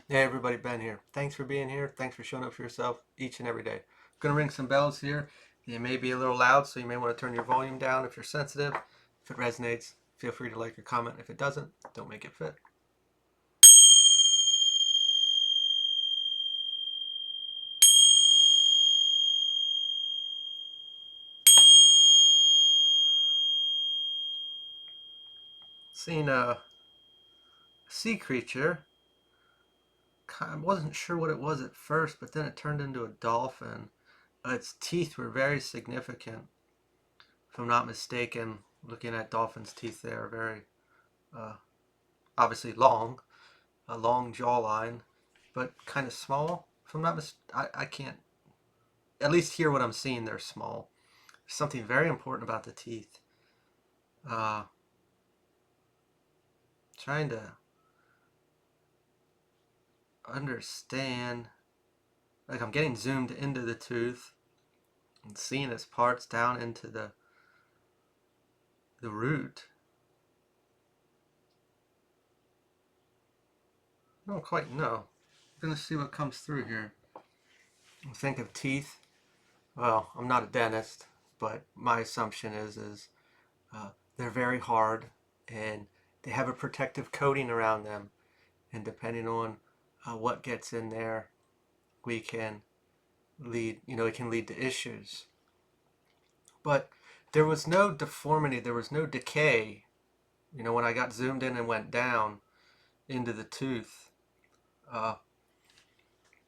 Hey everybody, Ben here. Thanks for being here. Thanks for showing up for yourself each and every day. Gonna ring some bells here. They may be a little loud, so you may want to turn your volume down if you're sensitive. If it resonates, feel free to like or comment. If it doesn't, don't make it fit. Seen a sea creature. I wasn't sure what it was at first, but then it turned into a dolphin. Its teeth were very significant. If I'm not mistaken, looking at dolphins' teeth, they are very uh, obviously long, a long jawline, but kind of small. If I'm not I can't at least here what I'm seeing. They're small. There's something very important about the teeth. Uh, Trying to understand. Like I'm getting zoomed into the tooth and seeing its parts down into the root. I don't quite know. I'm gonna see what comes through here. Think of teeth. Well, I'm not a dentist, but my assumption is uh, they're very hard and they have a protective coating around them. And depending on what gets in there, we can it can lead to issues. But there was no deformity, there was no decay. When I got zoomed in and went down into the tooth, uh,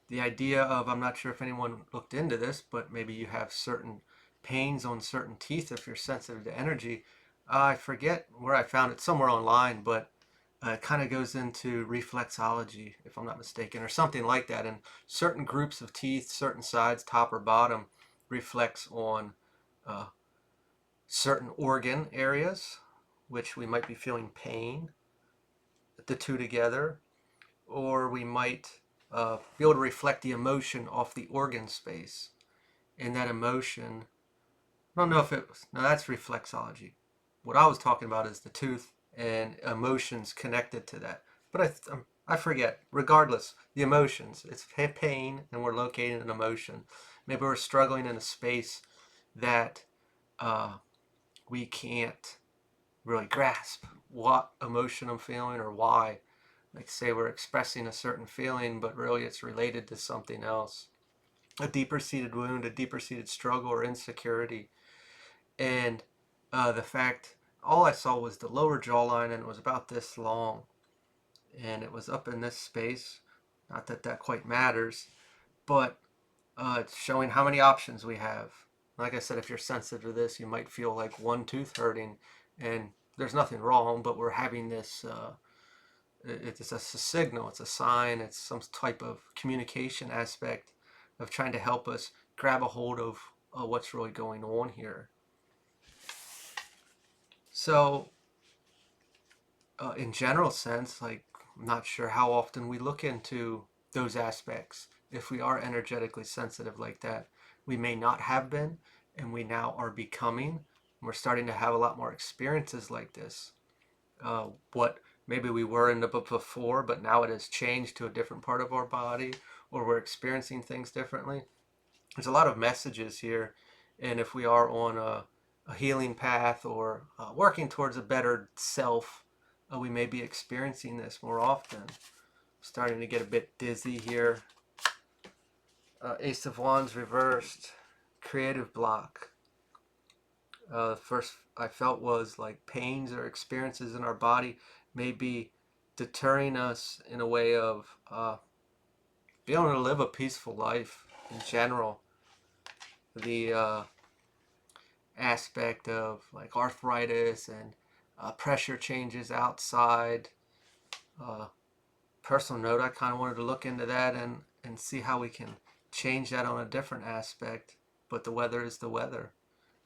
the idea of, I'm not sure if anyone looked into this, but maybe you have certain pains on certain teeth if you're sensitive to energy. I forget where I found it, somewhere online, but it kind of goes into reflexology, if I'm not mistaken, or something like that. And certain groups of teeth, certain sides, top or bottom, reflects on uh, certain organ areas, which we might be feeling pain, the two together, or we might be able to reflect the emotion off the organ space. And that emotion, I don't know if it was, no, that's reflexology. What I was talking about is the tooth and emotions connected to that. But I forget. Regardless, the emotions. It's pain, and we're locating an emotion. Maybe we're struggling in a space that uh, we can't really grasp what emotion I'm feeling or why. Like, say we're expressing a certain feeling, but really it's related to something else, a deeper seated wound, a deeper seated struggle or insecurity. And the fact, all I saw was the lower jawline, and it was about this long, and it was up in this space. Not that that quite matters, but it's showing how many options we have. Like I said, if you're sensitive to this, you might feel like one tooth hurting, and there's nothing wrong, but we're having this. It's a signal, it's a sign, it's some type of communication aspect of trying to help us grab a hold of what's really going on here. So, in general sense, like, I'm not sure how often we look into those aspects. If we are energetically sensitive like that, we may not have been, and we now are becoming. We're starting to have a lot more experiences like this. What maybe we were in the book before, but now it has changed to a different part of our body, or we're experiencing things differently. There's a lot of messages here, and if we are on a healing path or working towards a better self, we may be experiencing this more often. Starting to get a bit dizzy here. Ace of Wands reversed, creative block. First I felt was like pains or experiences in our body may be deterring us in a way of being able to live a peaceful life in general. The aspect of like arthritis and pressure changes outside. Uh, Personal note, I kind of wanted to look into that and see how we can change that on a different aspect. But the weather is the weather.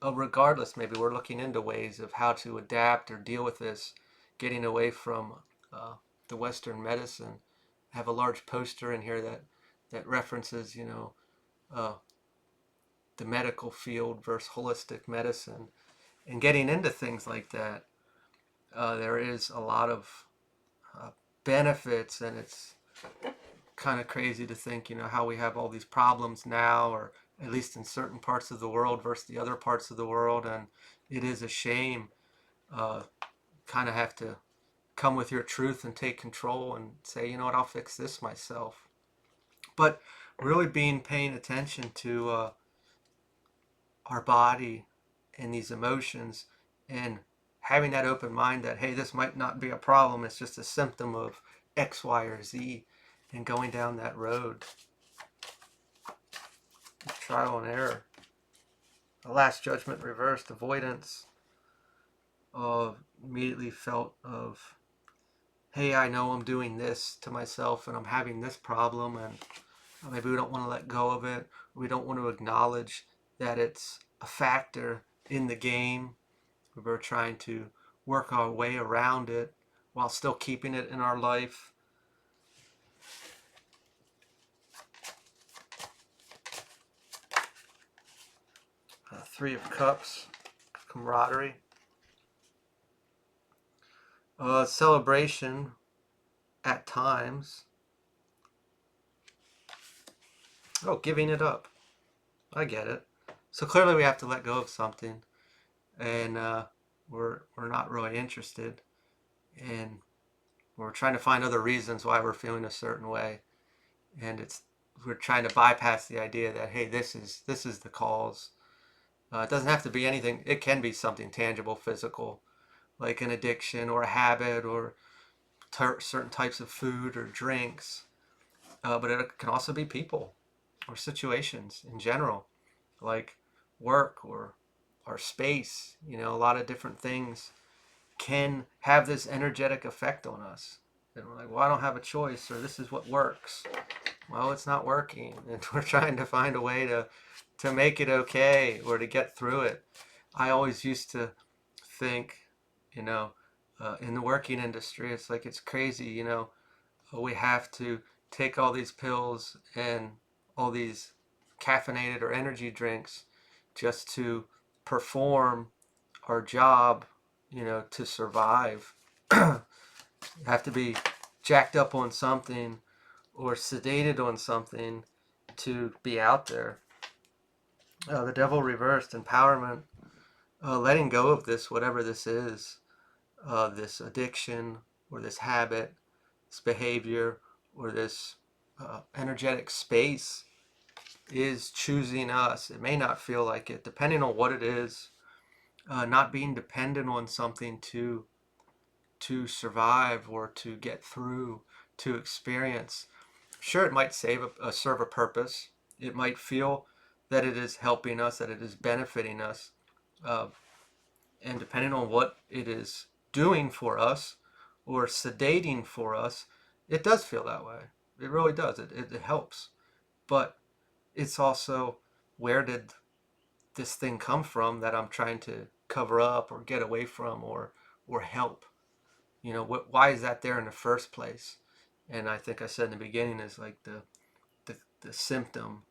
Regardless, maybe we're looking into ways of how to adapt or deal with this, getting away from uh, the Western medicine. I have a large poster in here that references, uh, the medical field versus holistic medicine, and getting into things like that. There is a lot of uh, benefits, and it's kind of crazy to think, how we have all these problems now, or at least in certain parts of the world versus the other parts of the world. And it is a shame. Kind of have to come with your truth and take control and say, you know what, I'll fix this myself. But really paying attention to our body and these emotions, and having that open mind that, hey, this might not be a problem, it's just a symptom of X, Y, or Z, and going down that road. Trial and error. The last judgment reversed, avoidance of immediately felt of, hey, I know I'm doing this to myself and I'm having this problem, and maybe we don't want to let go of it. We don't want to acknowledge that it's a factor in the game. We're trying to work our way around it while still keeping it in our life. Three of Cups, camaraderie. Celebration at times. Oh, giving it up. I get it. So clearly we have to let go of something, and we're not really interested, and we're trying to find other reasons why we're feeling a certain way, and we're trying to bypass the idea that, hey, this is the cause. It doesn't have to be anything. It can be something tangible, physical, like an addiction or a habit, or certain types of food or drinks. But it can also be people or situations in general, like work or our space. A lot of different things can have this energetic effect on us. And we're like, well, I don't have a choice, or this is what works. Well, it's not working, and we're trying to find a way to make it okay, or to get through it. I always used to think, in the working industry, it's like, it's crazy, we have to take all these pills and all these caffeinated or energy drinks just to perform our job, to survive. You have to be jacked up on something or sedated on something to be out there. The devil reversed, empowerment, letting go of this, whatever this is, this addiction or this habit, this behavior, or this energetic space is choosing us. It may not feel like it, depending on what it is. Not being dependent on something to survive or to get through, to experience. Sure, it might serve a purpose. It might feel that it is helping us, that it is benefiting us. Uh, and depending on what it is doing for us or sedating for us, it does feel that way. It really does. It helps. But it's also, where did this thing come from that I'm trying to cover up or get away from, or help? Why is that there in the first place? And I think I said in the beginning, is like the symptom.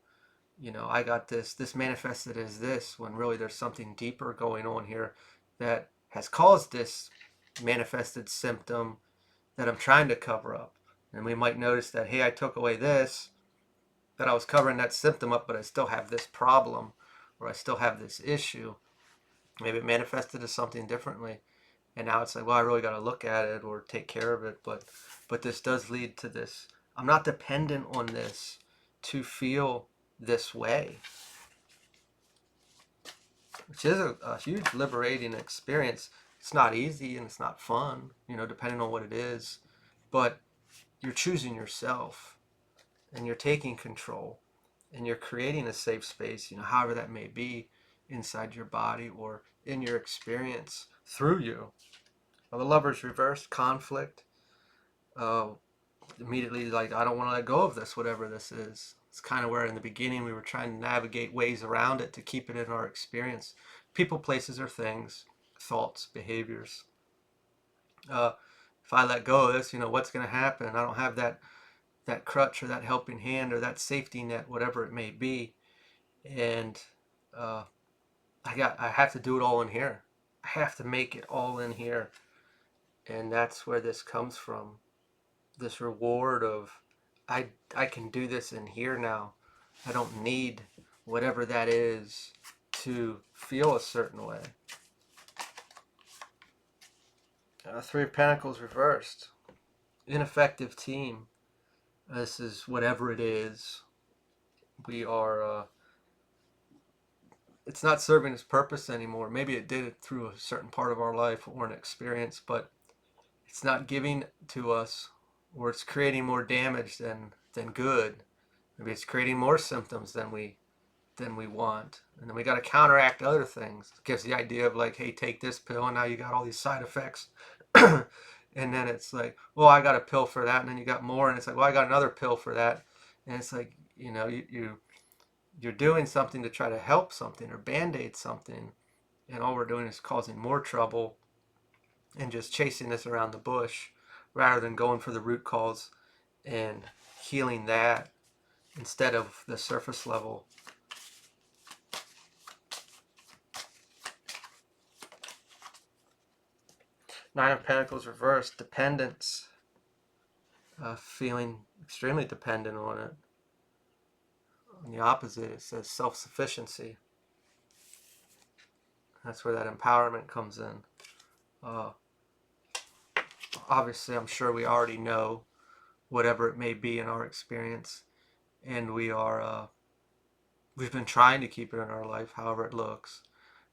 I got this manifested as this, when really there's something deeper going on here that has caused this manifested symptom that I'm trying to cover up. And we might notice that, hey, I took away this, that I was covering that symptom up, but I still have this problem, or I still have this issue. Maybe it manifested as something differently, and now it's like, well, I really got to look at it or take care of it. But this does lead to this. I'm not dependent on this to feel this way, which is a huge liberating experience. It's not easy and it's not fun, depending on what it is, but you're choosing yourself, and you're taking control, and you're creating a safe space, however that may be, inside your body or in your experience through you. Well, the Lover's reversed, conflict. Uh, Immediately, like, I don't want to let go of this, whatever this is. It's kind of where in the beginning we were trying to navigate ways around it to keep it in our experience. People, places, or things, thoughts, behaviors. If I let go of this, what's going to happen? I don't have that crutch or that helping hand or that safety net, whatever it may be, and uh, I have to do it all in here. I have to make it all in here, and that's where this comes from. This reward of, I can do this in here now. I don't need whatever that is to feel a certain way. Three of Pentacles reversed. Ineffective team. This is whatever it is. We are, it's not serving its purpose anymore. Maybe it did it through a certain part of our life or an experience, but it's not giving to us, or it's creating more damage than good. Maybe it's creating more symptoms than we want. And then we got to counteract other things. It gives the idea of like, hey, take this pill and now you got all these side effects. And then it's like, well, I got a pill for that, and then you got more, and it's like, well, I got another pill for that. And it's like, you're doing something to try to help something or band-aid something, and all we're doing is causing more trouble and just chasing this around the bush rather than going for the root cause and healing that instead of the surface level. Nine of Pentacles reversed. Dependence. Feeling extremely dependent on it. On the opposite, it says self-sufficiency. That's where that empowerment comes in. Obviously, I'm sure we already know whatever it may be in our experience, and we've been trying to keep it in our life, however it looks.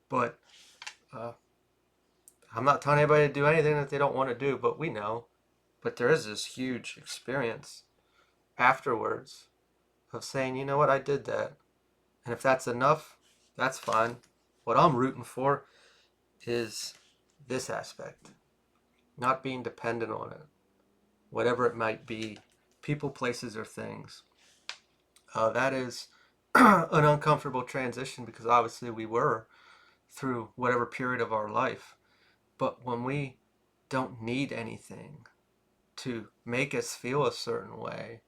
But I'm not telling anybody to do anything that they don't want to do, but we know. But there is this huge experience afterwards of saying, you know what, I did that. And if that's enough, that's fine. What I'm rooting for is this aspect. Not being dependent on it. Whatever it might be. People, places, or things. That is an uncomfortable transition because obviously we were through whatever period of our life. But when we don't need anything to make us feel a certain way,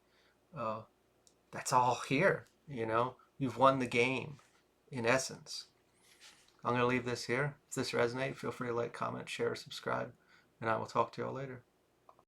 that's all here. You've won the game in essence. I'm going to leave this here. If this resonates, feel free to like, comment, share, subscribe, and I will talk to you all later.